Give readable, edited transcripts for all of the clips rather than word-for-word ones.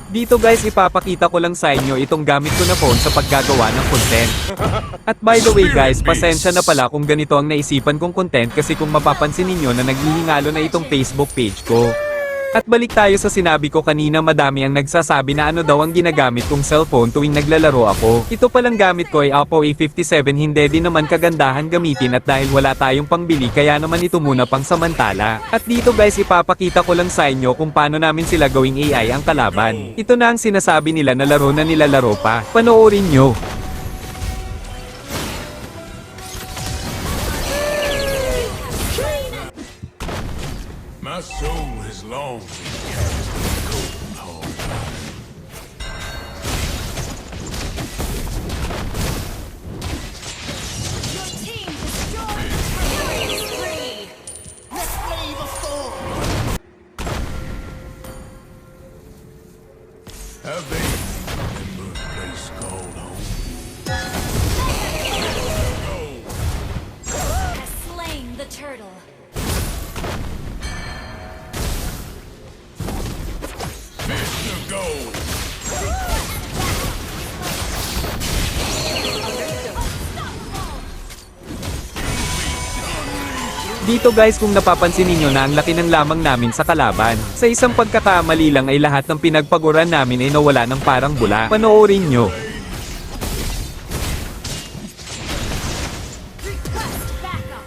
Dito guys ipapakita ko lang sa inyo itong gamit ko na phone sa paggagawa ng content. At by the way guys, pasensya na pala kung ganito ang naisipan kong content kasi kung mapapansin ninyo na naghihingalo na itong Facebook page ko. At balik tayo sa sinabi ko kanina, madami ang nagsasabi na ano daw ang ginagamit kong cellphone tuwing naglalaro ako. Ito palang gamit ko ay Oppo A57, hindi din naman kagandahan gamitin at dahil wala tayong pangbili kaya naman ito muna pang samantala. At dito guys ipapakita ko lang sa inyo kung paano namin sila gawing AI ang kalaban. Ito na ang sinasabi nila na laro na nilalaro pa. Panoorin nyo. My soul has long been cast in the cold hard time. Your team destroyed killing spree. Let's brave a storm. Have they remember a place called home? Has slain the turtle. Mr. Gold! Dito guys kung napapansin ninyo na ang laki ng lamang namin sa kalaban. Sa isang pagkakamali lang ay lahat ng pinagpaguran namin ay nawala ng parang bula. Panoorin nyo. Request backup.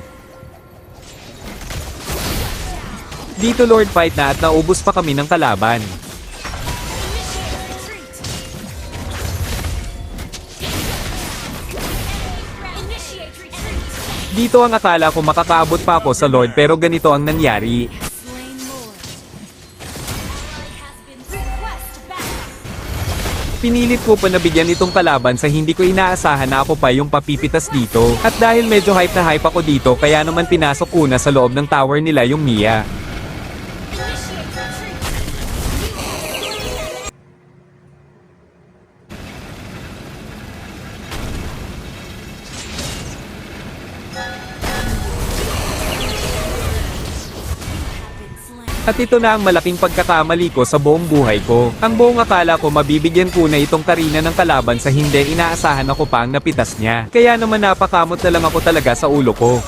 Dito Lord fight na at naubos pa kami ng kalaban. Initiate retreat. Dito ang akala ko makakaabot pa ako sa Lord pero ganito ang nangyari. Slain more. Has been request backup. Pinilit ko pa nabigyan itong kalaban sa hindi ko inaasahan na ako pa yung papipitas dito. At dahil medyo hype na hype ako dito kaya naman pinasok ko na sa loob ng tower nila yung Mia. Initiate retreat. Been slain. At ito na ang malaking pagkakamali ko sa buong buhay ko. Ang buong akala ko mabibigyan ko na itong Karina ng kalaban sa hindi inaasahan ako pa ang napitas niya. Kaya naman napakamot na lang ako talaga sa ulo ko.